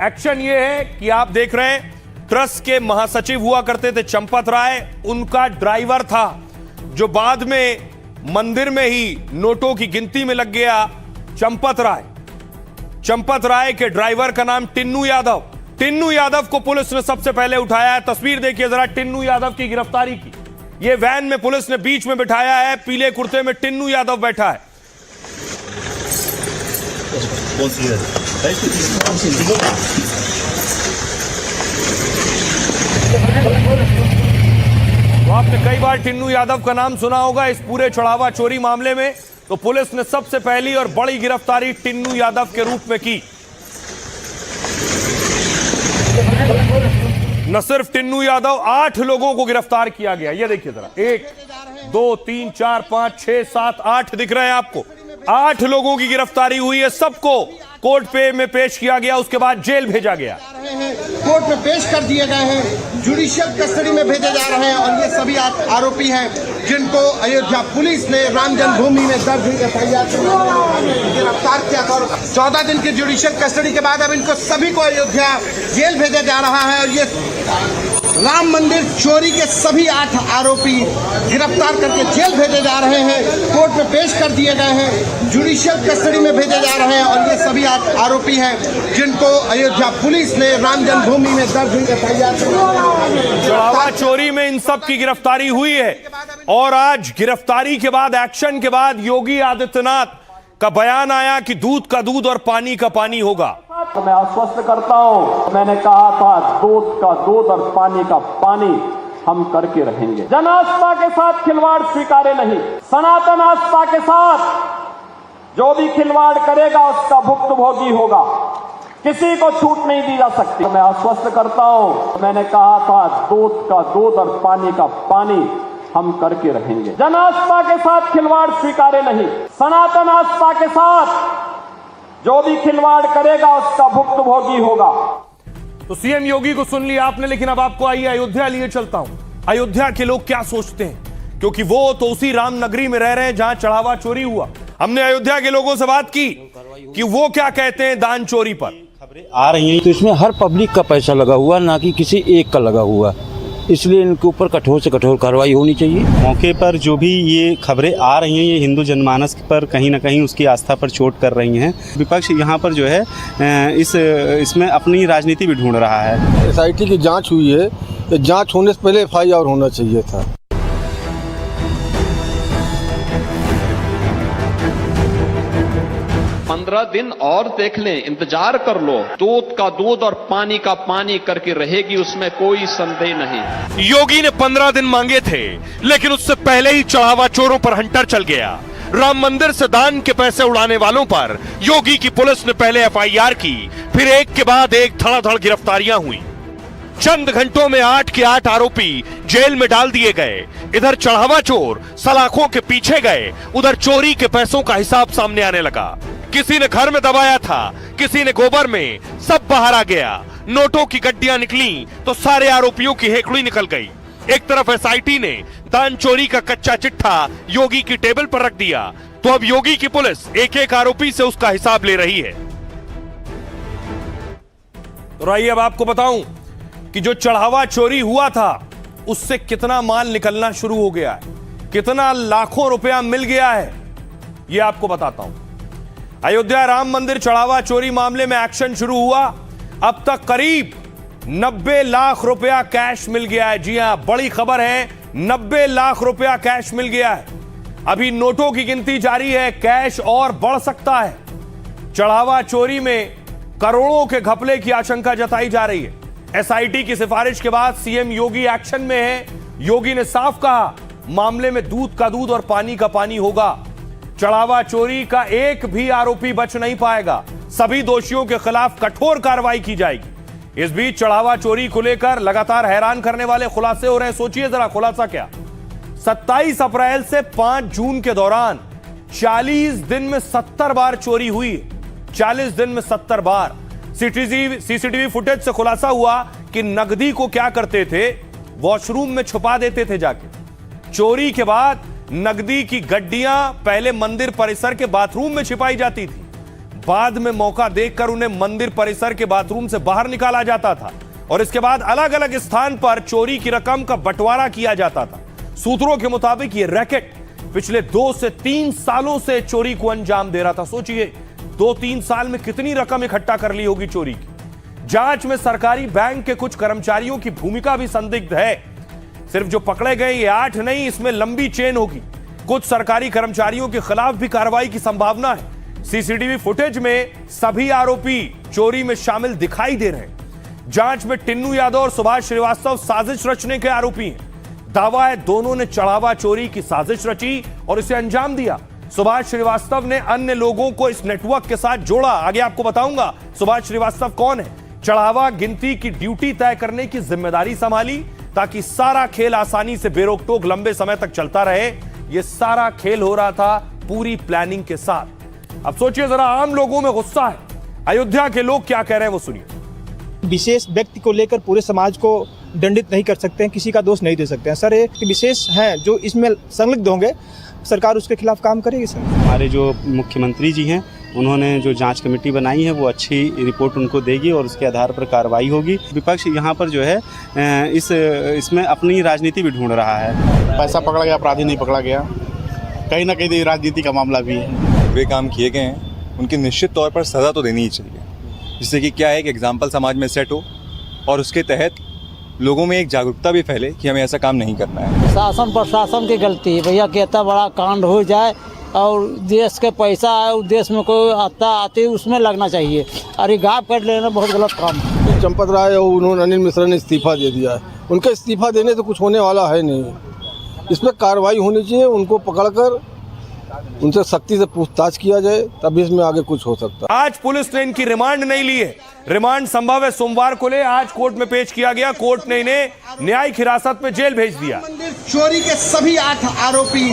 Action ये है कि आप देख रहे हैं ट्रस्ट के महासचिव हुआ करते थे चंपत राय, उनका ड्राइवर था जो बाद में मंदिर में ही नोटों की गिनती में लग गया। चंपत राय के ड्राइवर का नाम टिन्नू यादव को पुलिस ने सबसे पहले उठाया है। तस्वीर देखिए जरा टिन्नू यादव की गिरफ्तारी की। ये वैन में पुलिस ने बीच में बिठाया है, पीले कुर्ते में टिन्नू यादव बैठा है। तो आपने कई बार टिन्नू यादव का नाम सुना होगा। इस पूरे चढ़ावा चोरी मामले में तो पुलिस ने सबसे पहली और बड़ी गिरफ्तारी टिन्नू यादव के रूप में की। न सिर्फ टिन्नू यादव, 8 लोगों को गिरफ्तार किया गया। ये देखिए जरा, 1 2 3 4 5 6 7 8 दिख रहे हैं आपको। 8 लोगों की गिरफ्तारी हुई है। सबको कोर्ट में पेश किया गया, उसके बाद जेल भेजा गया। कोर्ट में पेश कर दिए गए हैं, जुडिशियल कस्टडी में भेजे जा रहे हैं और ये सभी आरोपी हैं जिनको अयोध्या पुलिस ने राम जन्मभूमि में दर्ज एफआईआर गिरफ्तार किया था। 14 दिन की जुडिशियल कस्टडी के बाद अब इनको सभी को अयोध्या जेल भेजा जा रहा है और ये राम मंदिर चोरी के सभी 8 आरोपी गिरफ्तार करके जेल भेजे जा रहे हैं, कोर्ट में पेश कर दिए गए हैं, जुडिशियल कस्टडी में भेजे जा रहे हैं और ये सभी आरोपी हैं जिनको अयोध्या पुलिस ने राम जन्मभूमि में दर्ज एफआईआर चढ़ावा चोरी में इन सब की गिरफ्तारी हुई है। और आज गिरफ्तारी के बाद, एक्शन के बाद योगी आदित्यनाथ का बयान आया कि दूध का दूध और पानी का पानी होगा। तो मैं आश्वस्त करता हूं, मैंने कहा था दूध का दूध और पानी का पानी हम करके रहेंगे। जन आस्था के साथ खिलवाड़ स्वीकार्य नहीं। सनातन आस्था के साथ जो भी खिलवाड़ करेगा उसका भुक्तभोगी होगा, किसी को छूट नहीं दी जा सकती। तो मैं आश्वस्त करता हूं, मैंने कहा था दूध का दूध और पानी का पानी हम करके रहेंगे। जन आस्था के साथ खिलवाड़ स्वीकार्य नहीं। सनातन आस्था के साथ जो भी खिलवाड़ करेगा उसका भुक्तभोगी होगा। तो सीएम योगी को सुन लिया आपने, लेकिन अब आपको आइए अयोध्या लिए चलता हूं। अयोध्या के लोग क्या सोचते हैं, क्योंकि वो तो उसी राम नगरी में रह रहे हैं जहां चढ़ावा चोरी हुआ। हमने अयोध्या के लोगों से बात की कि वो क्या कहते हैं दान चोरी पर। खबरें आ रही हैं तो इसमें हर पब्लिक का पैसा लगा हुआ, ना कि किसी एक का लगा हुआ, इसलिए इनके ऊपर कठोर से कठोर कार्रवाई होनी चाहिए। मौके पर जो भी ये खबरें आ रही हैं ये हिंदू जनमानस पर कहीं ना कहीं उसकी आस्था पर चोट कर रही हैं। विपक्ष यहाँ पर जो है इसमें अपनी राजनीति भी ढूंढ रहा है। एसआईटी की जांच हुई है, तो जांच होने से पहले एफआईआर होना चाहिए था। पंद्रह दिन और देख लें, इंतजार कर लो। दूध का दूध और पानी का पानी करके रहेगी, उसमें कोई संदेह नहीं। योगी ने 15 दिन मांगे थे, लेकिन उससे पहले ही चढ़ावा चोरों पर हंटर चल गया। राम मंदिर से दान के पैसे उड़ाने वालों पर योगी की पुलिस ने पहले एफआईआर की, फिर एक के बाद एक धड़ाधड़ गिरफ्तारियां हुई। चंद घंटों में 8 के 8 आरोपी जेल में डाल दिए गए। इधर चढ़ावा चोर सलाखों के पीछे गए, उधर चोरी के पैसों का हिसाब सामने आने लगा। किसी ने घर में दबाया था, किसी ने गोबर में, सब बाहर आ गया। नोटों की गड्डियां निकली तो सारे आरोपियों की हेकड़ी निकल गई। एक तरफ एसआईटी ने दान चोरी का कच्चा चिट्ठा योगी की टेबल पर रख दिया, तो अब योगी की पुलिस एक एक आरोपी से उसका हिसाब ले रही है। तो आइए अब आपको बताऊं कि जो चढ़ावा चोरी हुआ था उससे कितना माल निकलना शुरू हो गया है, कितना लाखों रुपया मिल गया है, यह आपको बताता हूं। अयोध्या राम मंदिर चढ़ावा चोरी मामले में एक्शन शुरू हुआ। अब तक करीब 90 लाख रुपया कैश मिल गया है। जी हां, बड़ी खबर है, 90 लाख रुपया कैश मिल गया है। अभी नोटों की गिनती जारी है, कैश और बढ़ सकता है। चढ़ावा चोरी में करोड़ों के घपले की आशंका जताई जा रही है। एसआईटी की सिफारिश के बाद सीएम योगी एक्शन में है। योगी ने साफ कहा, मामले में दूध का दूध और पानी का पानी होगा। चढ़ावा चोरी का एक भी आरोपी बच नहीं पाएगा। सभी दोषियों के खिलाफ कठोर कार्रवाई की जाएगी। इस बीच चढ़ावा चोरी को लेकर लगातार हैरान करने वाले खुलासे हो रहे हैं। सोचिए जरा, खुलासा क्या। 27 अप्रैल से 5 जून के दौरान 40 दिन में 70 बार चोरी हुई। 40 दिन में 70 बार। सीसीटीवी फुटेज से खुलासा हुआ कि नकदी को क्या करते थे, वॉशरूम में छुपा देते थे जाके। चोरी के बाद नकदी की गड्डियां पहले मंदिर परिसर के बाथरूम में छिपाई जाती थी, बाद में मौका देखकर उन्हें मंदिर परिसर के बाथरूम से बाहर निकाला जाता था और इसके बाद अलग अलग स्थान पर चोरी की रकम का बंटवारा किया जाता था। सूत्रों के मुताबिक यह रैकेट पिछले 2 से 3 सालों से चोरी को अंजाम दे रहा था। सोचिए 2-3 साल में कितनी रकम इकट्ठा कर ली होगी चोरी की। जांच में सरकारी बैंक के कुछ कर्मचारियों की भूमिका भी संदिग्ध है। सिर्फ जो पकड़े गए ये 8 नहीं, इसमें लंबी चेन होगी। कुछ सरकारी कर्मचारियों के खिलाफ भी कार्रवाई की संभावना है। सीसीटीवी फुटेज में सभी आरोपी चोरी में शामिल दिखाई दे रहे हैं। जांच में टिन्नू यादव और सुभाष श्रीवास्तव साजिश रचने के आरोपी हैं। दावा है दोनों ने चढ़ावा चोरी की साजिश रची और इसे अंजाम दिया। सुभाष श्रीवास्तव ने अन्य लोगों को इस नेटवर्क के साथ जोड़ा। आगे आपको बताऊंगा सुभाष श्रीवास्तव कौन है। चढ़ावा गिनती की ड्यूटी तय करने की जिम्मेदारी संभाली ताकि सारा खेल आसानी से बेरोक-टोक लंबे समय तक चलता रहे। यह सारा खेल हो रहा था पूरी प्लानिंग के साथ। अब सोचिए जरा, आम लोगों में गुस्सा है। अयोध्या के लोग क्या कह रहे हैं वो सुनिए। विशेष व्यक्ति को लेकर पूरे समाज को दंडित नहीं कर सकते हैं, किसी का दोष नहीं दे सकते हैं। सर, एक विशेष हैं जो इसमें संलिग्ध होंगे, सरकार उसके खिलाफ काम करेगी। सर, हमारे जो मुख्यमंत्री जी हैं उन्होंने जो जांच कमेटी बनाई है वो अच्छी रिपोर्ट उनको देगी और उसके आधार पर कार्रवाई होगी। विपक्ष यहाँ पर जो है इसमें अपनी राजनीति भी ढूंढ रहा है। पैसा पकड़ा गया, अपराधी नहीं पकड़ा गया, कहीं ना कहीं राजनीति का मामला भी है। वे काम किए गए हैं, उनकी निश्चित तौर पर सज़ा तो देनी ही चाहिए, जिससे कि क्या है एक एग्जाम्पल समाज में सेट हो और उसके तहत लोगों में एक जागरूकता भी फैले कि हमें ऐसा काम नहीं करना है। शासन प्रशासन की गलती है भैया कि इतना बड़ा कांड हो जाए और देश के पैसा है, देश में कोई आती उसमें लगना चाहिए। अरे गाप कर लेना बहुत गलत काम है। चंपत राय और उन्होंने अनिल मिश्रा ने इस्तीफा दे दिया है। उनका इस्तीफा देने से कुछ होने वाला है नहीं। इसमें कार्रवाई होनी चाहिए, उनको पकड़कर उनसे सख्ती से पूछताछ किया जाए, तभी इसमें आगे कुछ हो सकता है। आज पुलिस ने इनकी रिमांड नहीं ली है। रिमांड संभव है सोमवार को ले। आज कोर्ट में पेश किया गया। कोर्ट ने इन्हें न्यायिक हिरासत में जेल भेज दिया। चोरी के सभी 8 आरोपी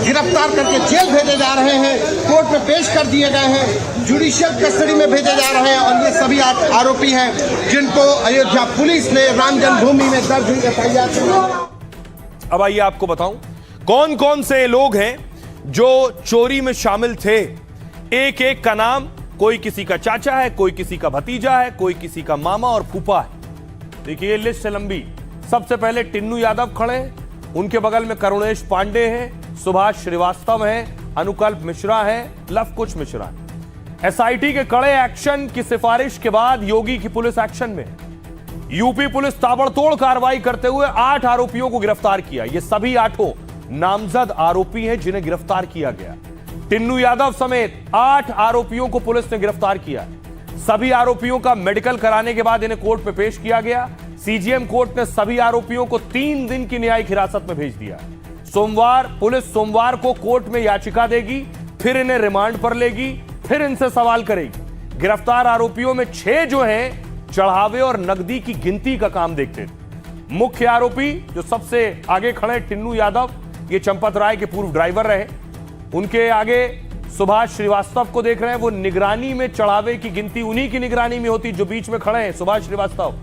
गिरफ्तार करके जेल भेजे जा रहे हैं, कोर्ट में पेश कर दिए गए हैं, जुडिशियल कस्टडी में भेजे जा रहे हैं और ये सभी 8 आरोपी हैं जिनको अयोध्या पुलिस ने राम जन्मभूमि में दर्ज हुई FIR। अब आइए आपको बताऊं कौन कौन से लोग हैं जो चोरी में शामिल थे। एक एक का नाम, कोई किसी का चाचा है, कोई किसी का भतीजा है, कोई किसी का मामा और फूफा है। देखिए ये लिस्ट है लंबी। सबसे पहले टिन्नू यादव खड़े हैं, उनके बगल में करुणेश पांडे हैं, सुभाष श्रीवास्तव हैं, अनुकल्प मिश्रा हैं, लवकुश मिश्रा हैं। SIT के कड़े एक्शन की सिफारिश के बाद योगी की पुलिस एक्शन में। यूपी पुलिस ताबड़तोड़ कार्रवाई करते हुए 8 आरोपियों को गिरफ्तार किया। ये सभी 8 नामजद आरोपी हैं जिन्हें गिरफ्तार किया गया। टिन्नू यादव समेत 8 आरोपियों को पुलिस ने गिरफ्तार किया। सभी आरोपियों का मेडिकल कराने के बाद इन्हें कोर्ट में पेश किया गया। CGM कोर्ट ने सभी आरोपियों को 3 दिन की न्यायिक हिरासत में भेज दिया। पुलिस सोमवार को कोर्ट में याचिका देगी, फिर इन्हें रिमांड पर लेगी, फिर इनसे सवाल करेगी। गिरफ्तार आरोपियों में 6 जो हैं चढ़ावे और नकदी की गिनती का काम देखते थे। मुख्य आरोपी जो सबसे आगे खड़े टिन्नू यादव, ये चंपत राय के पूर्व ड्राइवर रहे। उनके आगे सुभाष श्रीवास्तव को देख रहे हैं, वो निगरानी में चढ़ावे की गिनती उन्हीं की निगरानी में होती। जो बीच में खड़े हैं सुभाष श्रीवास्तव,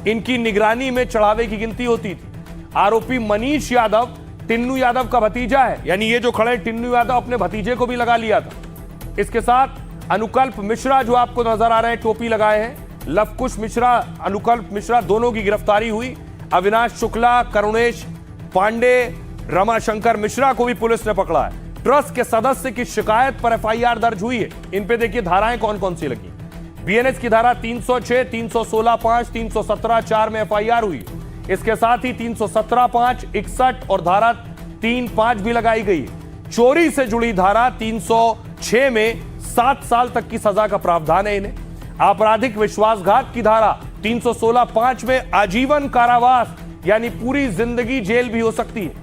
इनकी निगरानी में चढ़ावे की गिनती होती थी। आरोपी मनीष यादव टिन्नू यादव का भतीजा है, यानी ये जो खड़े टिन्नू यादव अपने भतीजे को भी लगा लिया था। इसके साथ अनुकल्प मिश्रा जो आपको नजर आ रहे हैं, टोपी लगाए हैं, लवकुश मिश्रा, अनुकल्प मिश्रा, दोनों की गिरफ्तारी हुई। अविनाश शुक्ला, करुणेश पांडे, रमाशंकर मिश्रा को भी पुलिस ने पकड़ा है। ट्रस्ट के सदस्य की शिकायत पर FIR दर्ज हुई है। इन पे देखिए धाराएं कौन कौन सी लगी। BNS की धारा 306, 316(5), 317(4) में FIR हुई। इसके साथ ही 317(5), 61 और धारा 3(5) भी लगाई गई। चोरी से जुड़ी धारा 306 में 7 साल तक की सजा का प्रावधान है इन्हें। आपराधिक विश्वासघात की धारा 316(5) में आजीवन कारावास यानी पूरी जिंदगी जेल भी हो सकती है।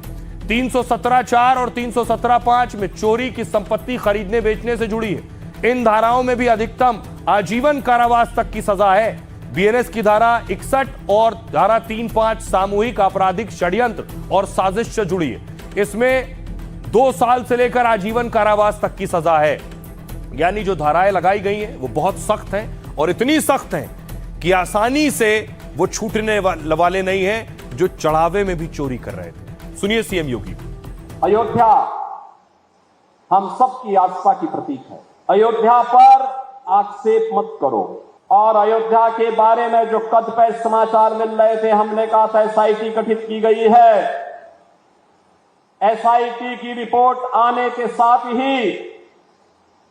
317(4) और 317(5) में चोरी की संपत्ति खरीदने बेचने से जुड़ी है। इन धाराओं में भी अधिकतम आजीवन कारावास तक की सजा है। BNS की धारा 61 और धारा 3(5) सामूहिक आपराधिक षड्यंत्र और साजिश से जुड़ी है। इसमें 2 साल से लेकर आजीवन कारावास तक की सजा है। यानी जो धाराएं लगाई गई हैं वो बहुत सख्त हैं और इतनी सख्त हैं कि आसानी से वो छूटने वाले नहीं हैं जो चढ़ावे में भी चोरी कर रहे थे। सुनिए CM योगी। अयोध्या हम सबकी आस्था की प्रतीक है। अयोध्या पर आक्षेप मत करो। और अयोध्या के बारे में जो कतिपय समाचार मिल रहे थे, हमने कहा था एसआईटी गठित की गई है। एसआईटी की रिपोर्ट आने के साथ ही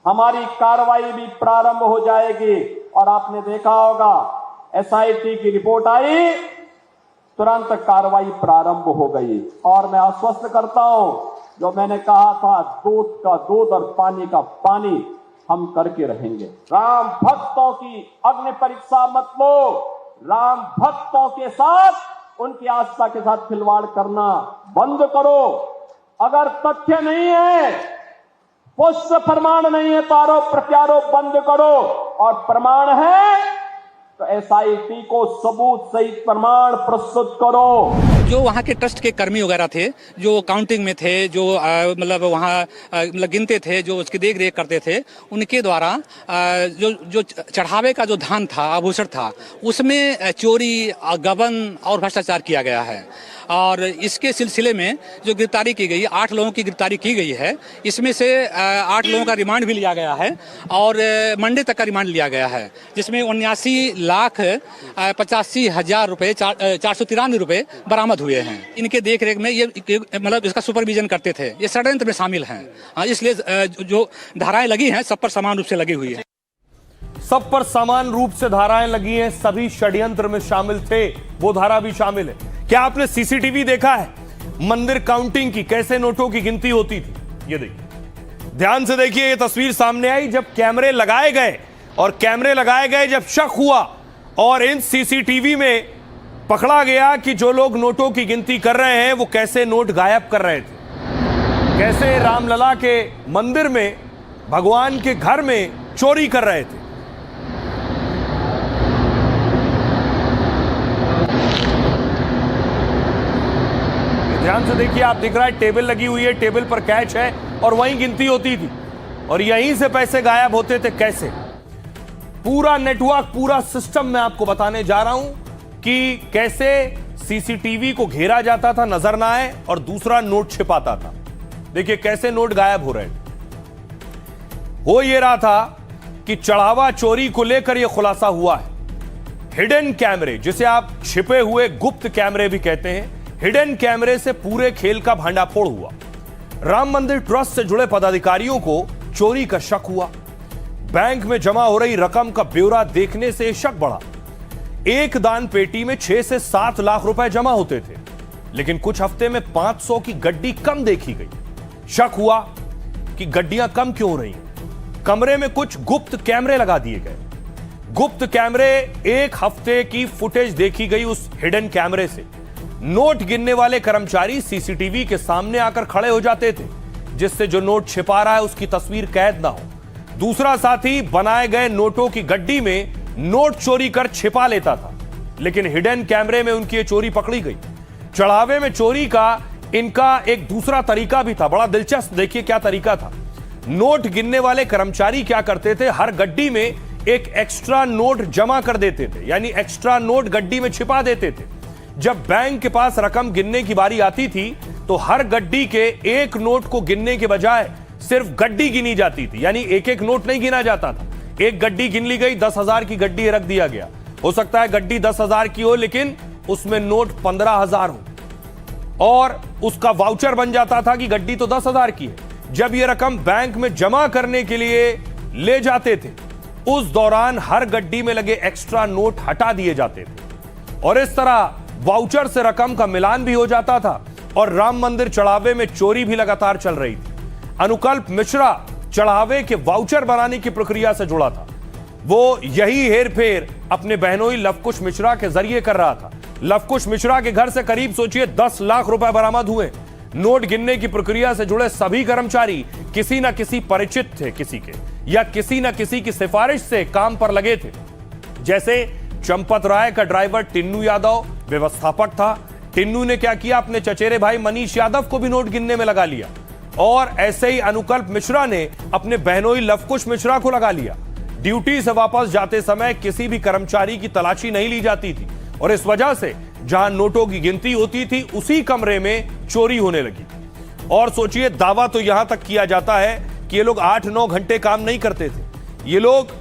हमारी कार्रवाई भी प्रारंभ हो जाएगी। और आपने देखा होगा एसआईटी की रिपोर्ट आई, तुरंत कार्रवाई प्रारंभ हो गई। और मैं आश्वस्त करता हूं, जो मैंने कहा था, दूध का दूध और पानी का पानी हम करके रहेंगे। राम भक्तों की अग्नि परीक्षा मत लो। राम भक्तों के साथ, उनकी आस्था के साथ खिलवाड़ करना बंद करो। अगर तथ्य नहीं है, पुष्ट प्रमाण नहीं है, तो आरोप प्रत्यारोप बंद करो। और प्रमाण है तो एसआईटी को सबूत सहित प्रमाण प्रस्तुत करो। जो वहाँ के ट्रस्ट के कर्मी वगैरह थे, जो काउंटिंग में थे, जो मतलब वहाँ मतलब गिनते थे, जो उसकी देख रेख करते थे, उनके द्वारा जो चढ़ावे का जो धान था, आभूषण था, उसमें चोरी, गबन और भ्रष्टाचार किया गया है। और इसके सिलसिले में जो गिरफ्तारी की गई, 8 लोगों की गिरफ्तारी की गई है। इसमें से 8 लोगों का रिमांड भी लिया गया है और मंडे तक का रिमांड लिया गया है, जिसमें 79,85,000 रुपये 493 रुपये बरामद हुए हैं। इनके देख रेख में ये मतलब इसका सुपरविजन करते थे, ये षड्यंत्र में शामिल हैं। इसलिए जो धाराएं लगी हैं सब पर समान रूप से लगी हुई है। सब पर समान रूप से धाराएं लगी हैं, सभी षड्यंत्र में शामिल थे, वो धारा भी शामिल है। क्या आपने सीसीटीवी देखा है मंदिर काउंटिंग की, कैसे नोटों की गिनती होती थी? ये देखिए, ध्यान से देखिए, ये तस्वीर सामने आई जब कैमरे लगाए गए, और कैमरे लगाए गए जब शक हुआ और इन सीसीटीवी में पकड़ा गया कि जो लोग नोटों की गिनती कर रहे हैं वो कैसे नोट गायब कर रहे थे, कैसे रामलला के मंदिर में, भगवान के घर में चोरी कर रहे थे। ध्यान से देखिए, आप दिख रहा है टेबल लगी हुई है, टेबल पर कैश है और वहीं गिनती होती थी और यहीं से पैसे गायब होते थे। कैसे? पूरा नेटवर्क, पूरा सिस्टम मैं आपको बताने जा रहा हूं कि कैसे सीसीटीवी को घेरा जाता था, नजर ना आए, और दूसरा नोट छिपाता था। देखिए कैसे नोट गायब हो रहे थे। हो ये रहा था कि चढ़ावा चोरी को लेकर यह खुलासा हुआ है। हिडन कैमरे, जिसे आप छिपे हुए गुप्त कैमरे भी कहते हैं, हिडन कैमरे से पूरे खेल का भांडाफोड़ हुआ। राम मंदिर ट्रस्ट से जुड़े पदाधिकारियों को चोरी का शक हुआ। बैंक में जमा हो रही रकम का ब्यौरा देखने से शक बढ़ा। एक दान पेटी में 6 से 7 लाख रुपए जमा होते थे, लेकिन कुछ हफ्ते में 500 की गड्डी कम देखी गई। शक हुआ कि गड्डियां कम क्यों हो रही। कमरे में कुछ गुप्त कैमरे लगा दिए गए। गुप्त कैमरे, एक हफ्ते की फुटेज देखी गई उस हिडन कैमरे से। नोट गिनने वाले कर्मचारी सीसीटीवी के सामने आकर खड़े हो जाते थे, जिससे जो नोट छिपा रहा है उसकी तस्वीर कैद ना हो। दूसरा साथी बनाए गए नोटों की गड्डी में नोट चोरी कर छिपा लेता था, लेकिन हिडन कैमरे में उनकी चोरी पकड़ी गई। चढ़ावे में चोरी का इनका एक दूसरा तरीका भी था, बड़ा दिलचस्प। देखिए क्या तरीका था। नोट गिनने वाले कर्मचारी क्या करते थे, हर गड्डी में एक एक्स्ट्रा नोट जमा कर देते थे, यानी एक्स्ट्रा नोट गड्डी में छिपा देते थे। जब बैंक के पास रकम गिनने की बारी आती थी तो हर गड्डी के एक नोट को गिनने के बजाय सिर्फ गड्डी गिनी जाती थी, यानी एक एक नोट नहीं गिना जाता था। एक गड्डी गिन ली गई, 10,000 की गड्डी रख दिया गया। हो सकता है गड्डी 10,000 की हो लेकिन उसमें नोट 15,000 हो, और उसका वाउचर बन जाता था कि गड्डी तो 10,000 की है। जब यह रकम बैंक में जमा करने के लिए ले जाते थे, उस दौरान हर गड्डी में लगे एक्स्ट्रा नोट हटा दिए जाते थे, और इस तरह वाउचर से रकम का मिलान भी हो जाता था और राम मंदिर चढ़ावे में चोरी भी लगातार चल रही थी। अनुकल्प मिश्रा चढ़ावे के वाउचर बनाने की प्रक्रिया से जुड़ा था। वो यही हेरफेर अपने बहनोई लवकुश मिश्रा के जरिए कर रहा था। लवकुश मिश्रा के घर से करीब सोचिए 10 लाख रुपए बरामद हुए। नोट गिनने की प्रक्रिया से जुड़े सभी कर्मचारी किसी न किसी परिचित थे, किसी के या किसी न किसी की सिफारिश से काम पर लगे थे। जैसे चंपत राय का ड्राइवर टिन्नू यादव व्यवस्थापक था। टिन्नू ने क्या किया, अपने चचेरे भाई मनीष यादव को भी नोट गिनने में लगा लिया, और ऐसे ही अनुकल्प मिश्रा ने अपने बहनोई लवकुश मिश्रा को लगा लिया। ड्यूटी से वापस जाते समय किसी भी कर्मचारी की तलाशी नहीं ली जाती थी, और इस वजह से जहां नोटों की गिनती होती थी उसी कमरे में चोरी होने लगी। और सोचिए, दावा तो यहां तक किया जाता है कि ये लोग 8-9 घंटे काम नहीं करते थे। ये लोग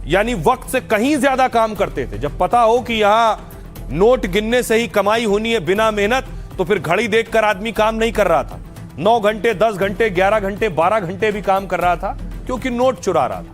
यानी वक्त से कहीं ज्यादा काम करते थे। जब पता हो कि यहां नोट गिनने से ही कमाई होनी है बिना मेहनत, तो फिर घड़ी देखकर आदमी काम नहीं कर रहा था। 9 घंटे, 10 घंटे, 11 घंटे, 12 घंटे भी काम कर रहा था, क्योंकि नोट चुरा रहा था।